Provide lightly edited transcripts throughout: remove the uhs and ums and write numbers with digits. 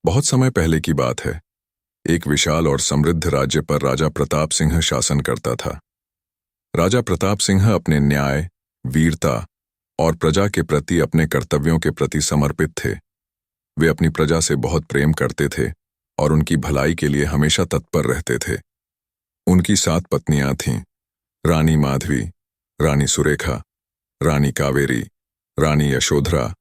बहुत समय पहले की बात है। एक विशाल और समृद्ध राज्य पर राजा प्रताप सिंह शासन करता था। राजा प्रताप सिंह अपने न्याय, वीरता और प्रजा के प्रति अपने कर्तव्यों के प्रति समर्पित थे। वे अपनी प्रजा से बहुत प्रेम करते थे और उनकी भलाई के लिए हमेशा तत्पर रहते थे। उनकी 7 पत्नियां थीं: रानी माधवी, रानी सुरेखा, रानी कावेरी, रानी यशोधरा,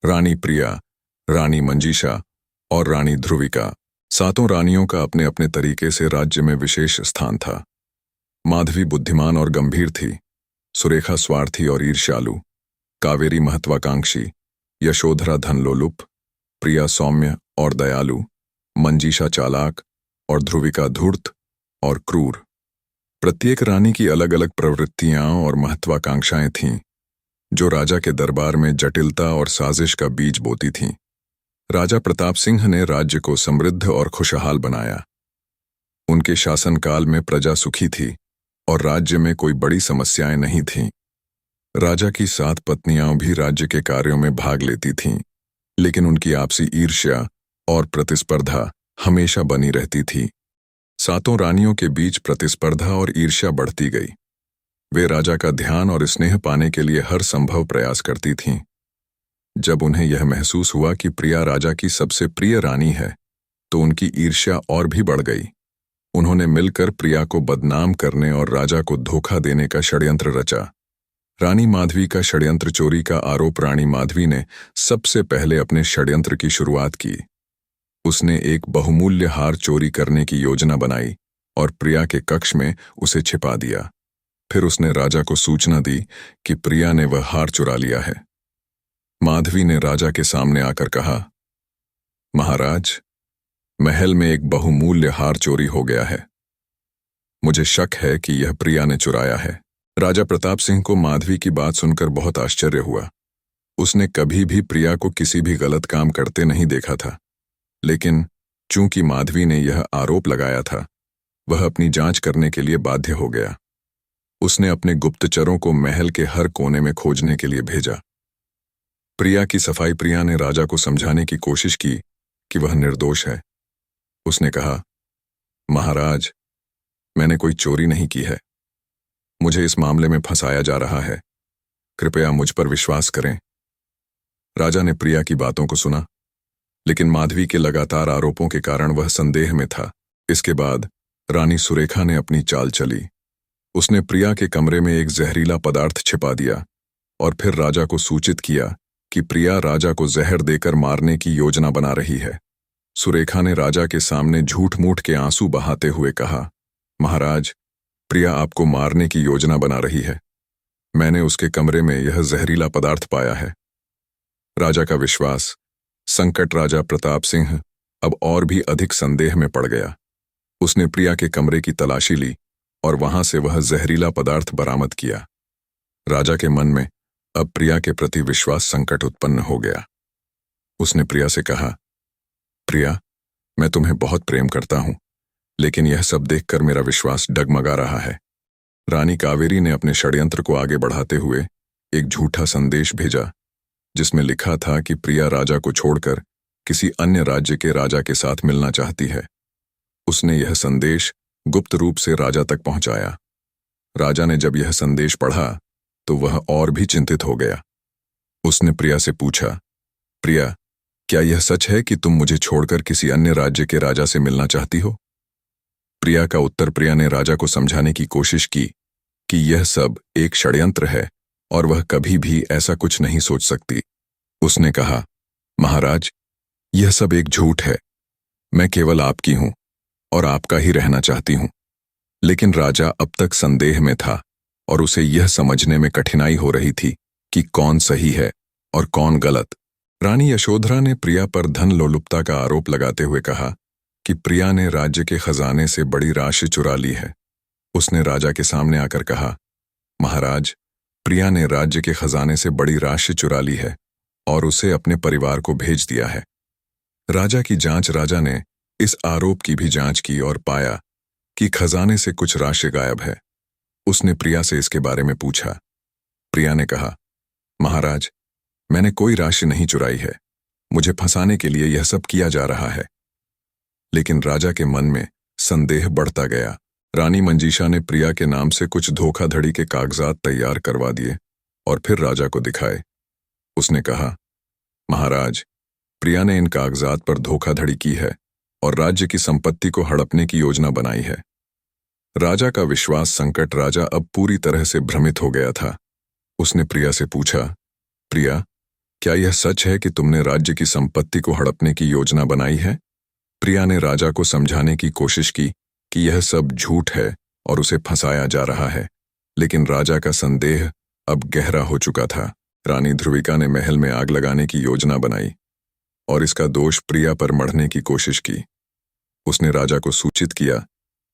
रानी प्रिया, रानी मंजीषा और रानी ध्रुविका। 7 रानियों का अपने अपने तरीके से राज्य में विशेष स्थान था। माधवी बुद्धिमान और गंभीर थी, सुरेखा स्वार्थी और ईर्ष्यालु, कावेरी महत्वाकांक्षी, यशोधरा धनलोलुप, प्रिया सौम्य और दयालु, मंजीषा चालाक और ध्रुविका धूर्त और क्रूर। प्रत्येक रानी की अलग अलग प्रवृत्तियां और महत्वाकांक्षाएं थीं, जो राजा के दरबार में जटिलता और साजिश का बीज बोती थीं। राजा प्रताप सिंह ने राज्य को समृद्ध और खुशहाल बनाया। उनके शासनकाल में प्रजा सुखी थी और राज्य में कोई बड़ी समस्याएं नहीं थीं। राजा की 7 पत्नियां भी राज्य के कार्यों में भाग लेती थीं, लेकिन उनकी आपसी ईर्ष्या और प्रतिस्पर्धा हमेशा बनी रहती थी। 7 रानियों के बीच प्रतिस्पर्धा और ईर्ष्या बढ़ती गई। वे राजा का ध्यान और स्नेह पाने के लिए हर संभव प्रयास करती थीं। जब उन्हें यह महसूस हुआ कि प्रिया राजा की सबसे प्रिय रानी है, तो उनकी ईर्ष्या और भी बढ़ गई। उन्होंने मिलकर प्रिया को बदनाम करने और राजा को धोखा देने का षड्यंत्र रचा। रानी माधवी का षड्यंत्र चोरी का आरोप रानी माधवी ने सबसे पहले अपने षड्यंत्र की शुरुआत की। उसने एक बहुमूल्य हार चोरी करने की योजना बनाई और प्रिया के कक्ष में उसे छिपा दिया। फिर उसने राजा को सूचना दी कि प्रिया ने वह हार चुरा लिया है। माधवी ने राजा के सामने आकर कहा, महाराज, महल में एक बहुमूल्य हार चोरी हो गया है। मुझे शक है कि यह प्रिया ने चुराया है। राजा प्रताप सिंह को माधवी की बात सुनकर बहुत आश्चर्य हुआ। उसने कभी भी प्रिया को किसी भी गलत काम करते नहीं देखा था, लेकिन चूंकि माधवी ने यह आरोप लगाया था, वह अपनी जांच करने के लिए बाध्य हो गया। उसने अपने गुप्तचरों को महल के हर कोने में खोजने के लिए भेजा। प्रिया की सफाई प्रिया ने राजा को समझाने की कोशिश की कि वह निर्दोष है। उसने कहा, महाराज, मैंने कोई चोरी नहीं की है। मुझे इस मामले में फंसाया जा रहा है। कृपया मुझ पर विश्वास करें। राजा ने प्रिया की बातों को सुना, लेकिन माधवी के लगातार आरोपों के कारण वह संदेह में था। इसके बाद रानी सुरेखा ने अपनी चाल चली। उसने प्रिया के कमरे में एक जहरीला पदार्थ छिपा दिया और फिर राजा को सूचित किया कि प्रिया राजा को जहर देकर मारने की योजना बना रही है। सुरेखा ने राजा के सामने झूठ मूठ के आंसू बहाते हुए कहा, महाराज, प्रिया आपको मारने की योजना बना रही है। मैंने उसके कमरे में यह जहरीला पदार्थ पाया है। राजा का विश्वास, संकट राजा प्रताप सिंह अब और भी अधिक संदेह में पड़ गया। उसने प्रिया के कमरे की तलाशी ली और वहां से वह जहरीला पदार्थ बरामद किया। राजा के मन में अब प्रिया के प्रति विश्वास संकट उत्पन्न हो गया। उसने प्रिया से कहा, प्रिया, मैं तुम्हें बहुत प्रेम करता हूं, लेकिन यह सब देखकर मेरा विश्वास डगमगा रहा है। रानी कावेरी ने अपने षड्यंत्र को आगे बढ़ाते हुए एक झूठा संदेश भेजा, जिसमें लिखा था कि प्रिया राजा को छोड़कर किसी अन्य राज्य के राजा के साथ मिलना चाहती है। उसने यह संदेश गुप्त रूप से राजा तक पहुंचाया। राजा ने जब यह संदेश पढ़ा तो वह और भी चिंतित हो गया। उसने प्रिया से पूछा, प्रिया, क्या यह सच है कि तुम मुझे छोड़कर किसी अन्य राज्य के राजा से मिलना चाहती हो? प्रिया का उत्तर प्रिया ने राजा को समझाने की कोशिश की कि यह सब एक षड्यंत्र है और वह कभी भी ऐसा कुछ नहीं सोच सकती। उसने कहा, महाराज, यह सब एक झूठ है। मैं केवल आपकी हूं और आपका ही रहना चाहती हूं। लेकिन राजा अब तक संदेह में था और उसे यह समझने में कठिनाई हो रही थी कि कौन सही है और कौन गलत। रानी यशोधरा ने प्रिया पर धन लोलुपता का आरोप लगाते हुए कहा कि प्रिया ने राज्य के खजाने से बड़ी राशि चुरा ली है। उसने राजा के सामने आकर कहा, महाराज, प्रिया ने राज्य के खजाने से बड़ी राशि चुरा ली है और उसे अपने परिवार को भेज दिया है। राजा ने इस आरोप की भी जांच की और पाया कि खजाने से कुछ राशि गायब है। उसने प्रिया से इसके बारे में पूछा। प्रिया ने कहा, महाराज, मैंने कोई राशि नहीं चुराई है। मुझे फंसाने के लिए यह सब किया जा रहा है। लेकिन राजा के मन में संदेह बढ़ता गया। रानी मंजीषा ने प्रिया के नाम से कुछ धोखाधड़ी के कागजात तैयार करवा दिए और फिर राजा को दिखाए। उसने कहा, महाराज, प्रिया ने इन कागजात पर धोखाधड़ी की है और राज्य की संपत्ति को हड़पने की योजना बनाई है। राजा का विश्वास संकट राजा अब पूरी तरह से भ्रमित हो गया था। उसने प्रिया से पूछा, प्रिया, क्या यह सच है कि तुमने राज्य की संपत्ति को हड़पने की योजना बनाई है? प्रिया ने राजा को समझाने की कोशिश की कि यह सब झूठ है और उसे फंसाया जा रहा है, लेकिन राजा का संदेह अब गहरा हो चुका था। रानी ध्रुविका ने महल में आग लगाने की योजना बनाई और इसका दोष प्रिया पर मढ़ने की कोशिश की। उसने राजा को सूचित किया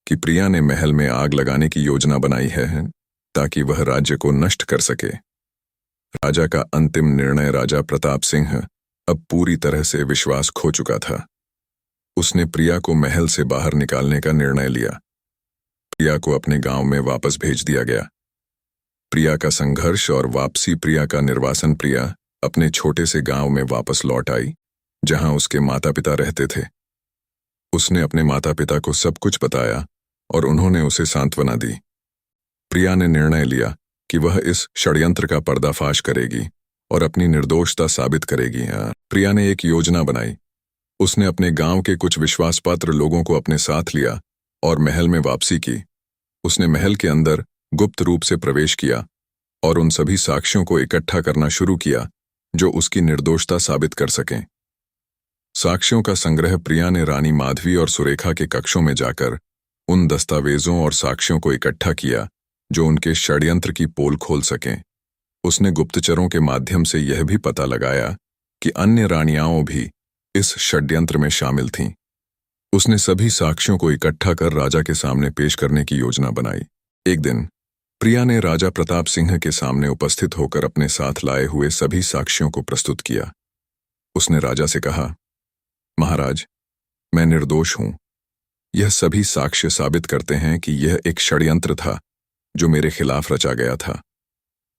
कि प्रिया ने महल में आग लगाने की योजना बनाई है ताकि वह राज्य को नष्ट कर सके। राजा का अंतिम निर्णय राजा प्रताप सिंह अब पूरी तरह से विश्वास खो चुका था। उसने प्रिया को महल से बाहर निकालने का निर्णय लिया। प्रिया को अपने गांव में वापस भेज दिया गया। प्रिया का संघर्ष और वापसी, प्रिया का निर्वासन। प्रिया अपने छोटे से गांव में वापस लौट आई जहां उसके माता पिता रहते थे। उसने अपने माता पिता को सब कुछ बताया और उन्होंने उसे सांत्वना दी। प्रिया ने निर्णय लिया कि वह इस षड्यंत्र का पर्दाफाश करेगी और अपनी निर्दोषता साबित करेगी। प्रिया ने एक योजना बनाई। उसने अपने गांव के कुछ विश्वासपात्र लोगों को अपने साथ लिया और महल में वापसी की। उसने महल के अंदर गुप्त रूप से प्रवेश किया और उन सभी साक्ष्यों को इकट्ठा करना शुरू किया जो उसकी निर्दोषता साबित कर सकें। साक्ष्यों का संग्रह प्रिया ने रानी माधवी और सुरेखा के कक्षों में जाकर उन दस्तावेजों और साक्ष्यों को इकट्ठा किया जो उनके षड्यंत्र की पोल खोल सकें। उसने गुप्तचरों के माध्यम से यह भी पता लगाया कि अन्य रानियाओं भी इस षड्यंत्र में शामिल थीं। उसने सभी साक्ष्यों को इकट्ठा कर राजा के सामने पेश करने की योजना बनाई। एक दिन प्रिया ने राजा प्रताप सिंह के सामने उपस्थित होकर अपने साथ लाए हुए सभी साक्ष्यों को प्रस्तुत किया। उसने राजा से कहा, महाराज, मैं निर्दोष हूं। यह सभी साक्ष्य साबित करते हैं कि यह एक षड्यंत्र था जो मेरे खिलाफ रचा गया था।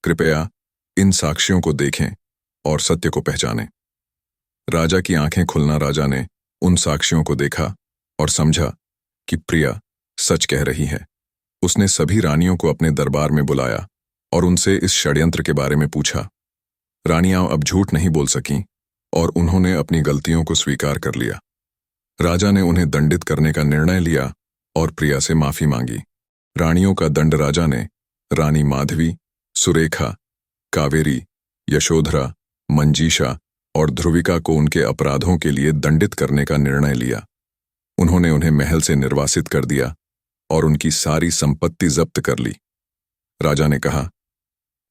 कृपया इन साक्ष्यों को देखें और सत्य को पहचानें। राजा की आंखें खुलना। राजा ने उन साक्ष्यों को देखा और समझा कि प्रिया सच कह रही है। उसने सभी रानियों को अपने दरबार में बुलाया और उनसे इस षड्यंत्र के बारे में पूछा। रानियां अब झूठ नहीं बोल सकीं और उन्होंने अपनी गलतियों को स्वीकार कर लिया। राजा ने उन्हें दंडित करने का निर्णय लिया और प्रिया से माफी मांगी। रानियों का दंड राजा ने रानी माधवी, सुरेखा, कावेरी, यशोधरा, मंजीषा और ध्रुविका को उनके अपराधों के लिए दंडित करने का निर्णय लिया। उन्होंने उन्हें महल से निर्वासित कर दिया और उनकी सारी संपत्ति जब्त कर ली। राजा ने कहा,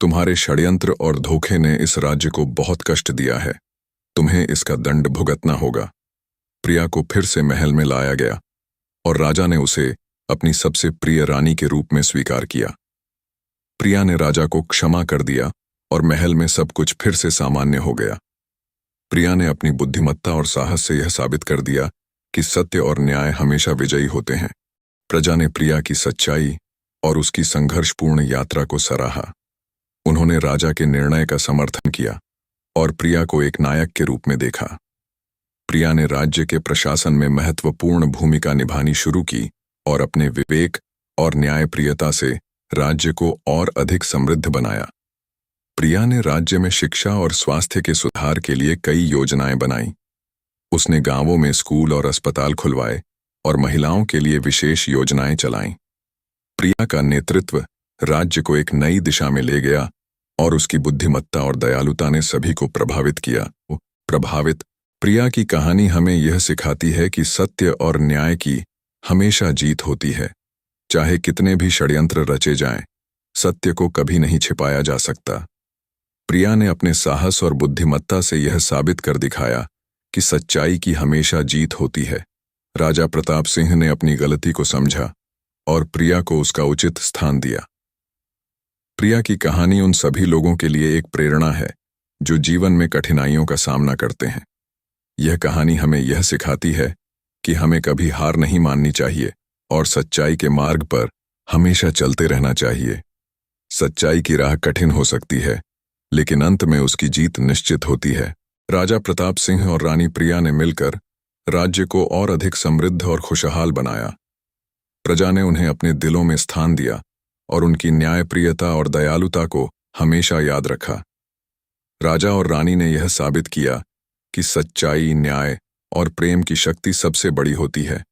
तुम्हारे षड्यंत्र और धोखे ने इस राज्य को बहुत कष्ट दिया है। तुम्हें इसका दंड भुगतना होगा। प्रिया को फिर से महल में लाया गया और राजा ने उसे अपनी सबसे प्रिय रानी के रूप में स्वीकार किया। प्रिया ने राजा को क्षमा कर दिया और महल में सब कुछ फिर से सामान्य हो गया। प्रिया ने अपनी बुद्धिमत्ता और साहस से यह साबित कर दिया कि सत्य और न्याय हमेशा विजयी होते हैं। प्रजा ने प्रिया की सच्चाई और उसकी संघर्षपूर्ण यात्रा को सराहा। उन्होंने राजा के निर्णय का समर्थन किया और प्रिया को एक नायक के रूप में देखा। प्रिया ने राज्य के प्रशासन में महत्वपूर्ण भूमिका निभानी शुरू की और अपने विवेक और न्यायप्रियता से राज्य को और अधिक समृद्ध बनाया। प्रिया ने राज्य में शिक्षा और स्वास्थ्य के सुधार के लिए कई योजनाएं बनाईं। उसने गांवों में स्कूल और अस्पताल खुलवाए और महिलाओं के लिए विशेष योजनाएं चलाईं। प्रिया का नेतृत्व राज्य को एक नई दिशा में ले गया और उसकी बुद्धिमत्ता और दयालुता ने सभी को प्रभावित किया। प्रिया की कहानी हमें यह सिखाती है कि सत्य और न्याय की हमेशा जीत होती है। चाहे कितने भी षड्यंत्र रचे जाएं, सत्य को कभी नहीं छिपाया जा सकता। प्रिया ने अपने साहस और बुद्धिमत्ता से यह साबित कर दिखाया कि सच्चाई की हमेशा जीत होती है। राजा प्रताप सिंह ने अपनी गलती को समझा और प्रिया को उसका उचित स्थान दिया। प्रिया की कहानी उन सभी लोगों के लिए एक प्रेरणा है जो जीवन में कठिनाइयों का सामना करते हैं। यह कहानी हमें यह सिखाती है कि हमें कभी हार नहीं माननी चाहिए और सच्चाई के मार्ग पर हमेशा चलते रहना चाहिए। सच्चाई की राह कठिन हो सकती है, लेकिन अंत में उसकी जीत निश्चित होती है। राजा प्रताप सिंह और रानी प्रिया ने मिलकर राज्य को और अधिक समृद्ध और खुशहाल बनाया। प्रजा ने उन्हें अपने दिलों में स्थान दिया और उनकी न्यायप्रियता और दयालुता को हमेशा याद रखा। राजा और रानी ने यह साबित किया कि सच्चाई, न्याय और प्रेम की शक्ति सबसे बड़ी होती है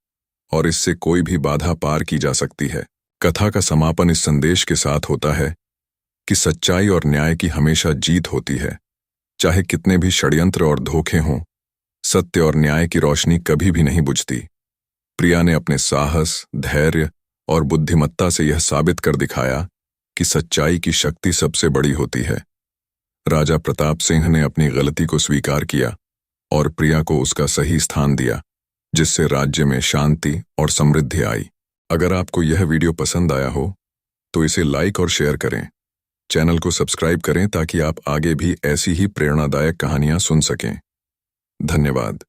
और इससे कोई भी बाधा पार की जा सकती है। कथा का समापन इस संदेश के साथ होता है कि सच्चाई और न्याय की हमेशा जीत होती है। चाहे कितने भी षड्यंत्र और धोखे हों, सत्य और न्याय की रोशनी कभी भी नहीं बुझती। प्रिया ने अपने साहस, धैर्य और बुद्धिमत्ता से यह साबित कर दिखाया कि सच्चाई की शक्ति सबसे बड़ी होती है। राजा प्रताप सिंह ने अपनी गलती को स्वीकार किया और प्रिया को उसका सही स्थान दिया, जिससे राज्य में शांति और समृद्धि आई। अगर आपको यह वीडियो पसंद आया हो तो इसे लाइक और शेयर करें। चैनल को सब्सक्राइब करें ताकि आप आगे भी ऐसी ही प्रेरणादायक कहानियां सुन सकें। धन्यवाद।